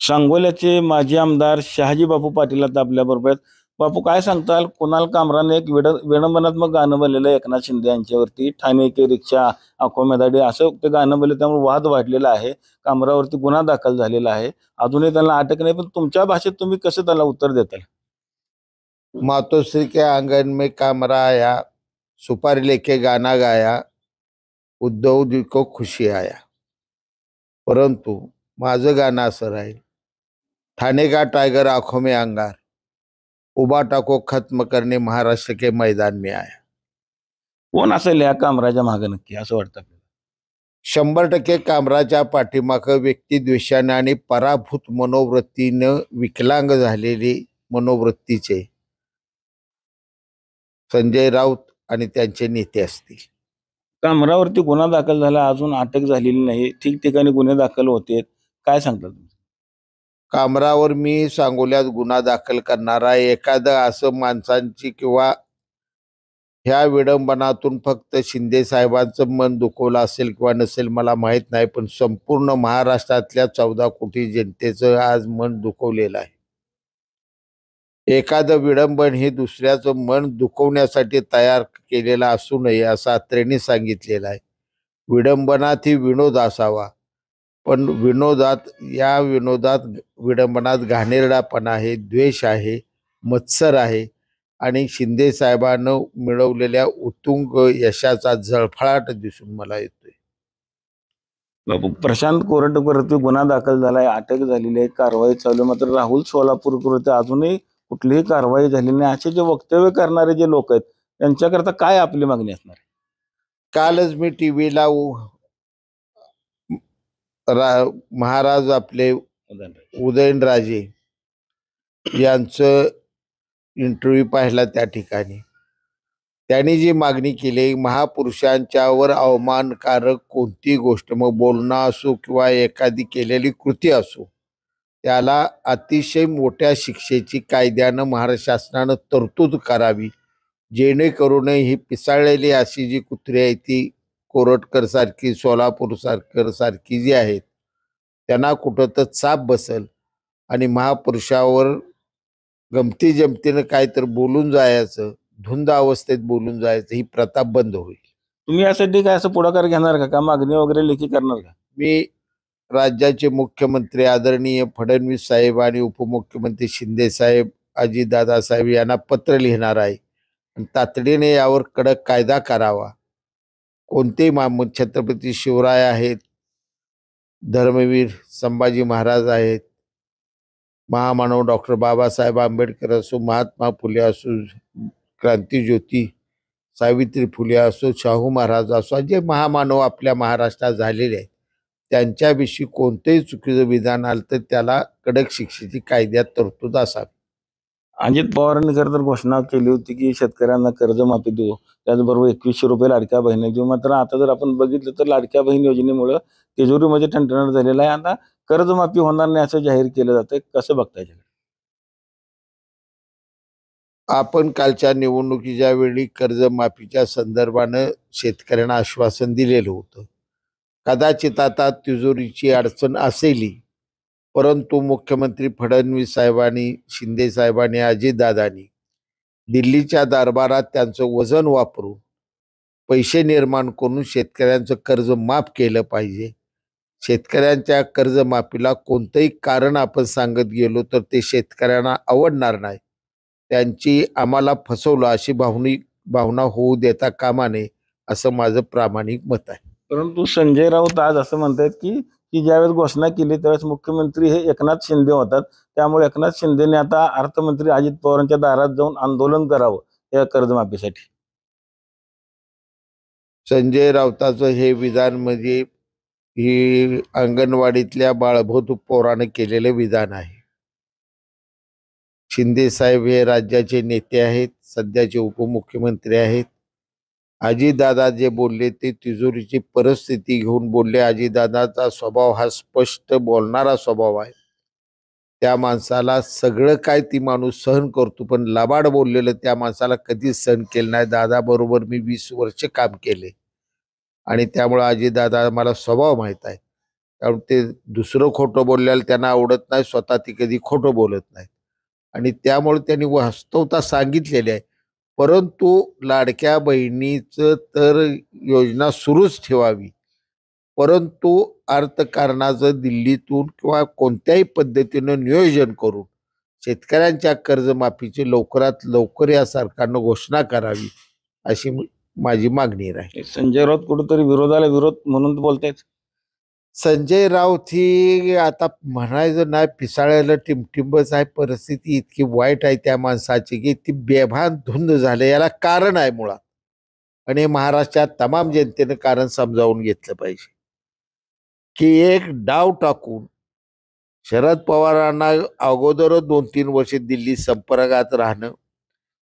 सांगोल्याचे माजी आमदार शहाजी बापू पाटील आता आपल्याबरोबर आहेत. बापू, काय सांगताल? कुणाल कामराने एक विडंबनात्मक गाणं बनलेलं आहे एकनाथ शिंदे यांच्यावरती. ठाणे के रिक्षा आखो मेदाडे असं ते गाणं बनलं, त्यामुळे वाद वाढलेला आहे. कामरावरती गुन्हा दाखल झालेला आहे. अजूनही त्यांना अटक नाही, पण तुमच्या भाषेत तुम्ही कसं त्याला उत्तर देताल? मातोश्री के आंगन में कामरा आया, सुपारी लेके गाना गाया, उद्धव जी को खुशी आया. परंतु माझं गाणं असं राहील, ठाणे का टायगर आंखों में अंगार, उबाटा को खत्म करने महाराष्ट्र के मैदान में आया. कोण असेल या कामराच्या मागे नक्की, असं वाटतं आपल्याला? 100% कामराच्या पाठीमागं व्यक्तिद्वेषाने आणि पराभूत मनोवृत्तीनं विकलांग झालेली मनोवृत्तीचे संजय राऊत आणि त्यांचे नेते असतील. कामरावरती गुन्हा दाखल झाला, अजून अटक झालेली नाही. ठिकठिकाणी गुन्हे दाखल होते. काय सांगता तुम्ही? कामरावर मी सांगोल्यात गुन्हा दाखल करणारा एखादं असं माणसांची किंवा ह्या विडंबनातून फक्त शिंदे साहेबांचं मन दुखवलं असेल किंवा नसेल मला माहीत नाही, पण संपूर्ण महाराष्ट्रातल्या 14 कोटी जनतेचं आज मन दुखवलेलं आहे. एखादं विडंबन हे दुसऱ्याचं मन दुखवण्यासाठी तयार केलेलं असू नये असं अत्रेंनी सांगितलेलं आहे. विडंबनात ही विनोद असावा, पण विनोदात विडंबनात घाणेरडापणा आहे, द्वेष आहे, मत्सर आहे आणि शिंदे साहेबांनं मिळवलेल्या उत्तुंग यशाचा झळफळाट दिसून मला येतोय. बापू, प्रशांत कोरटकरवरती गुन्हा दाखल झालाय, अटक झालेली आहे, कारवाई चालू आहे. मात्र राहुल सोलापूरकर अजूनही कुठलीही कारवाई झालेली नाही. असे जे वक्तव्य करणारे जे लोक आहेत, त्यांच्याकरता काय आपली मागणी असणार आहे? कालच मी टीव्हीला महाराज आपले उदयनराजे यांचं इंटरव्ह्यू पाहिला. त्या ठिकाणी त्यांनी जी मागणी केली, महापुरुषांच्यावर अवमानकारक कोणती गोष्ट, मग बोलणं असो किंवा एखादी केलेली कृती असो, त्याला अतिशय मोठ्या शिक्षेची कायद्यानं महाराष्ट्र शासनानं तरतूद करावी, जेणेकरून ही पिसाळलेली अशी जी कुत्री आहे ती कोरटकर सारखी, सोलापूर सारखी जी आहेत, त्यांना कुठं तर चाप बसल आणि महापुरुषावर गमती जमतीनं काय तर बोलून जायचं, धुंद अवस्थेत बोलून जायचं, ही प्रथा बंद होईल. तुम्ही यासाठी काय असं पुढाकार घेणार का मागणी वगैरे लेखी करणार का? मी राज्याचे मुख्यमंत्री आदरणीय फडणवीस साहेब आणि उपमुख्यमंत्री शिंदे साहेब, अजितदादा साहेब यांना पत्र लिहिणार आहे आणि तातडीने यावर कडक कायदा करावा. कोणतेही छत्रपती शिवराय आहेत, धर्मवीर संभाजी महाराज आहेत, महामानव डॉक्टर बाबासाहेब आंबेडकर असो, महात्मा फुले असो, क्रांतिज्योती सावित्री फुले असो, शाहू महाराज असो, जे महामानव आपल्या महाराष्ट्रात झालेले आहेत, त्यांच्याविषयी कोणतेही चुकीचं विधान आलं तर त्याला कडक शिक्षेची कायद्यात तरतूद असावी. अजित पवारांनी खरं तर घोषणा केली होती की शेतकऱ्यांना कर्जमाफी देऊ, त्याचबरोबर 2100 रुपये लाडक्या बहिणी देऊ. मात्र आता जर आपण बघितलं तर लाडक्या बहीण योजनेमुळे तिजोरीमध्ये ठणठणाट झालेला आहे. आता कर्जमाफी होणार नाही असं जाहीर केलं जातंय. कसं बघताय? आपण कालच्या निवडणुकीच्या वेळी कर्जमाफीच्या संदर्भानं शेतकऱ्यांना आश्वासन दिलेलं होतं. कदाचित आता तिजोरीची अडचण असेली, परंतु मुख्यमंत्री फडणवीस साहेबांनी, शिंदे साहेबांनी, अजितदादांनी दिल्लीच्या दरबारात त्यांचं वजन वापरून पैसे निर्माण करून शेतकऱ्यांचं कर्ज माफ केलं पाहिजे. शेतकऱ्यांच्या कर्जमाफीला कोणतंही कारण आपण सांगत गेलो तर ते शेतकऱ्यांना आवडणार नाही. त्यांची आम्हाला फसवलं अशी भावना होऊ देता कामा नये, असं माझं प्रामाणिक मत आहे. परंतु संजय राऊत आज असं म्हणतात की ज्यावेळेस घोषणा केली त्यावेळेस मुख्यमंत्री हे एकनाथ शिंदे होतात, त्यामुळे एकनाथ शिंदेने आता अर्थमंत्री अजित पवारांच्या दारात जाऊन आंदोलन करावं या कर्जमाफीसाठी. संजय राऊताचं हे विधान म्हणजे ही अंगणवाडीतल्या बाळभूत पोरानं केलेलं विधान आहे. शिंदे साहेब हे राज्याचे नेते आहेत, सध्याचे उपमुख्यमंत्री आहेत. अजितदादा जे बोलले ते तिजोरीची परिस्थिती घेऊन बोलले. अजितदादाचा स्वभाव हा स्पष्ट बोलणारा स्वभाव आहे. त्या माणसाला सगळं काय ती माणूस सहन करतो, पण लबाड बोललेलं त्या माणसाला कधीच सहन केलं नाही. दादाबरोबर मी 20 वर्ष काम केले आणि त्यामुळे अजितदादा मला स्वभाव माहीत आहे. त्यामुळे ते दुसरं खोटं बोलल्याला त्यांना आवडत नाही, स्वतः ती कधी खोटं बोलत नाहीत आणि त्यामुळे त्यांनी वास्तवता सांगितलेली आहे. परंतु लाडक्या बहिणीचं तर योजना सुरूच ठेवावी, परंतु अर्थकारणाचं दिल्लीतून किंवा कोणत्याही पद्धतीनं नियोजन करून शेतकऱ्यांच्या कर्जमाफीची लवकरात लवकर या सरकारनं घोषणा करावी, अशी माझी मागणी राहील. संजय राऊत कुठेतरी विरोधाला विरोध म्हणून बोलतायत. संजय राऊत ही आता म्हणायचं नाही, पिसाळ्याला टिमटिंबच आहे. परिस्थिती इतकी वाईट आहे त्या माणसाची की ती बेभान धुंद झाले. याला कारण आहे मुळात, आणि महाराष्ट्रात तमाम जनतेनं कारण समजावून घेतलं पाहिजे की एक डाव टाकून शरद पवारांना अगोदरच 2-3 वर्ष दिल्ली संपर्कात राहणं,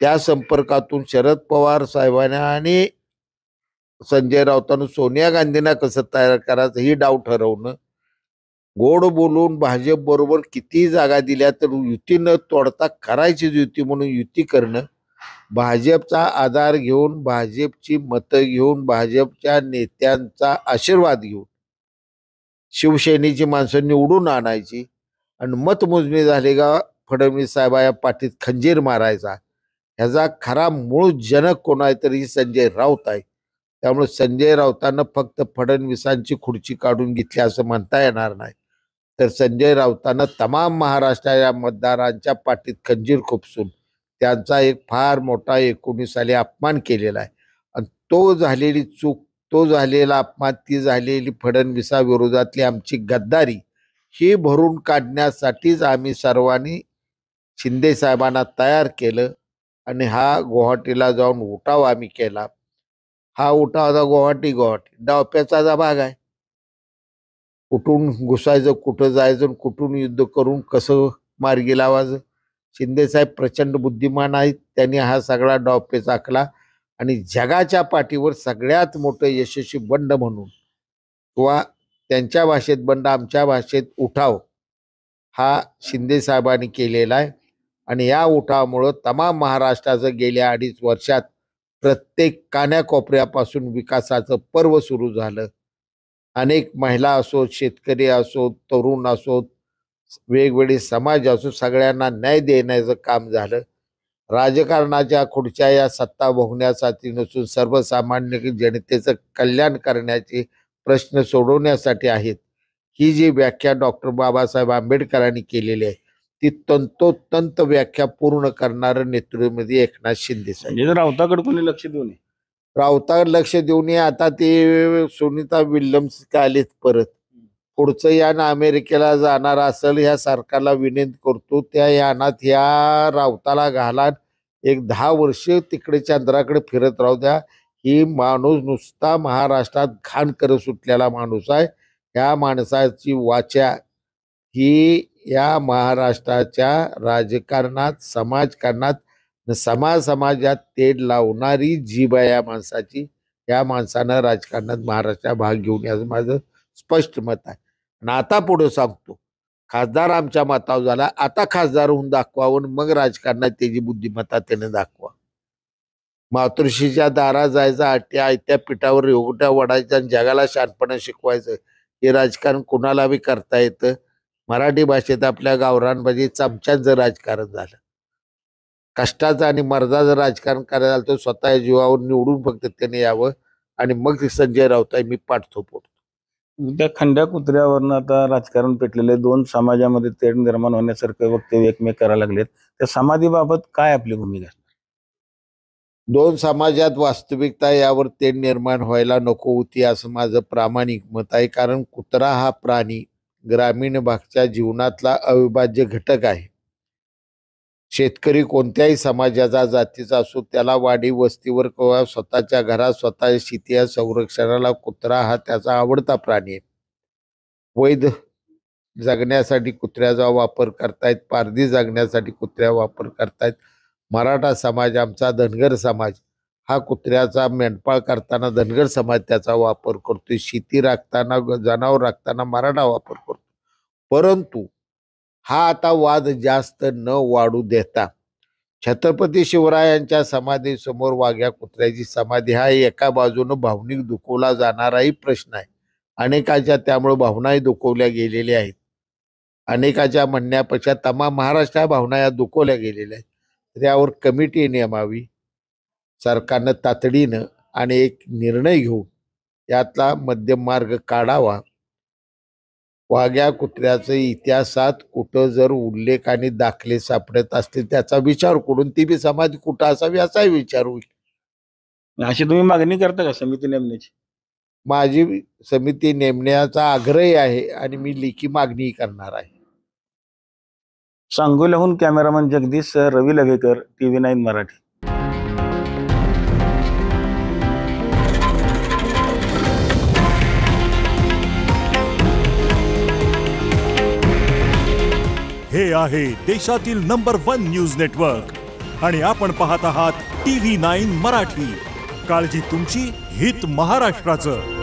त्या संपर्कातून शरद पवार साहेबांना आणि संजय राऊतांना सोनिया गांधींना कसं तयार करायचं ही डाव ठरवणं, गोड बोलून भाजप बरोबर किती जागा दिल्या तर युती न तोडता करायचीच युती म्हणून युती करणं, भाजपचा आधार घेऊन, भाजपची मतं घेऊन, भाजपच्या नेत्यांचा आशीर्वाद घेऊन शिवसेनेची माणसं निवडून आणायची आणि मतमोजणी झाली का फडणवीस साहेबाया पाठीत खंजीर मारायचा. ह्याचा खरा मूळ जनक कोण आहे तर ही संजय राऊत आहे. त्यामुळे संजय राऊतांना फक्त फडणवीसांची खुर्ची काढून घेतली असं म्हणता येणार नाही, तर संजय राऊतांना तमाम महाराष्ट्राच्या मतदारांच्या पाठीत खंजीर खुपसून त्यांचा एक फार मोठा 19 साली अपमान केलेला आहे. आणि तो झालेली चूक, तो झालेला अपमान, ती झालेली फडणवीसाविरोधातली आमची गद्दारी ही भरून काढण्यासाठीच आम्ही सर्वांनी शिंदे साहेबांना तयार केलं आणि हा गुवाहाटीला जाऊन उठाव आम्ही केला. हा उठावाचा गुवाहाटी डावप्याचा भाग आहे. कुठून घुसायचं, कुठं जायचं, कुठून युद्ध करून कसं मार्गी लावायचं. शिंदेसाहेब प्रचंड बुद्धिमान आहेत. त्यांनी हा सगळा डावपेच आखला आणि जगाच्या पाठीवर सगळ्यात मोठं यशस्वी बंड म्हणून, किंवा त्यांच्या भाषेत बंड, आमच्या भाषेत उठाव, हा शिंदे साहेबांनी केलेला आहे. आणि या उठावामुळं तमाम महाराष्ट्राचं गेल्या 2.5 वर्षात प्रत्येक कान्याकोपऱ्यापासून विकासाचं पर्व सुरू झालं. अनेक महिला असोत, शेतकरी असोत, तरुण असोत, वेगवेगळे समाज असो, सगळ्यांना न्याय देण्याचं काम झालं. राजकारणाच्या खुर्च्या या सत्ता भोगण्यासाठी नसून सर्वसामान्य जनतेचं कल्याण करण्याचे प्रश्न सोडवण्यासाठी आहेत, ही जी व्याख्या डॉक्टर बाबासाहेब आंबेडकरांनी केलेली आहे ती तंतोतंत व्याख्या पूर्ण करणारं नेतृत्वामध्ये एकनाथ शिंदे साहेब. म्हणजे राऊताकडे कोणी लक्ष देऊ नये. राऊताकडे लक्ष देऊ नये. आता ते सुनीता विल्यम्स आलेत परत. पुढचं यान अमेरिकेला जाणार असेल, ह्या सरकारला विनंती करतो त्या यानात ह्या राऊताला घाला, एक 10 वर्ष तिकडे चंद्राकडे फिरत राहू द्या. ही माणूस नुसता महाराष्ट्रात घाण करत सुटलेला माणूस आहे. ह्या माणसाची वाचा ही या महाराष्ट्राच्या राजकारणात, समाजकारणात, समाजात तेढ लावणारी जीभ आहे या माणसाची. या माणसानं राजकारणात महाराष्ट्रात भाग घेऊन याचं माझं स्पष्ट मत आहे. आणि आता पुढे सांगतो, खासदार आमच्या मतावर झाला, आता खासदार होऊन दाखवावं, मग राजकारणात त्याची बुद्धिमत्ता त्याने दाखवा. मातृश्रीच्या दारात जायचं, आयत्या पिठावर रेवट्या वडायच्या आणि जगाला शहाणपणा शिकवायचं, हे राजकारण कुणाला बी करता येतं. मराठी भाषेत आपल्या गावरान भाषेत चमच्याचं राजकारण झालं. कष्टाचं आणि मर्दाचं राजकारण करायला झालं तर स्वतः जीवावर निवडून फक्त त्याने यावं आणि मग संजय राऊत आहे मी पाठ थोपवतो. त्या खंड्या कुत्र्यावरनं आता राजकारण पेटलेले, 2 समाजामध्ये तेढ निर्माण होण्यासारखं वक्तव्य एकमेक करायला लागलेत. त्या समाधीबाबत काय आपली भूमिका? 2 समाजात वास्तविकता यावर तेढ निर्माण व्हायला नको होती असं माझं प्रामाणिक मत आहे. कारण कुत्रा हा प्राणी ग्रामीण भागच्या जीवनातला अविभाज्य घटक आहे. शेतकरी कोणत्याही समाजाचा, जातीचा असो, त्याला वाडी वस्तीवर किंवा स्वतःच्या घरात स्वतःच्या शेती या संरक्षणाला कुत्रा हा त्याचा आवडता प्राणी आहे. वैध जगण्यासाठी कुत्र्याचा वापर करतायत, पारधी जगण्यासाठी कुत्र्या वापर करतायत. मराठा समाज, आमचा धनगर समाज, हा कुत्र्याचा मेंढपाळ करताना धनगर समाज त्याचा वापर करतोय. शेती राखताना, जनावर राखताना मराठा वापर करतो. परंतु हा आता वाद जास्त न वाढू देता छत्रपती शिवरायांच्या समाधीसमोर वाघ्या कुत्र्याची समाधी हा एका बाजूनं भावनिक दुखवला जाणाराही प्रश्न आहे. अनेकाच्या त्यामुळे भावनाही दुखवल्या गेलेल्या आहेत. अनेकाच्या म्हणण्यापेक्षा तमाम महाराष्ट्र भावना या दुखवल्या गेलेल्या आहेत. तर यावर कमिटी नेमावी सरकारनं तातडीनं आणि एक निर्णय घेऊन यातला मध्यम मार्ग काढावा. वाघ्या कुत्र्याचं इतिहासात कुठं जर उल्लेख आणि दाखले सापडत असतील त्याचा विचार करून ती बी समाधी कुठं असावी असाही विचार होईल. अशी तुम्ही मागणी करता का समिती नेमण्याची? माझी समिती नेमण्याचा आग्रह आहे आणि मी लेखी मागणी करणार आहे. सांगोल्याहून कॅमेरामन जगदीश रवी लवेकर, TV9 मराठी. हे आहे देशातील नंबर 1 न्यूज नेटवर्क आणि आपण पाहत आहात TV9 मराठी. काळजी तुमची, हित महाराष्ट्राचं.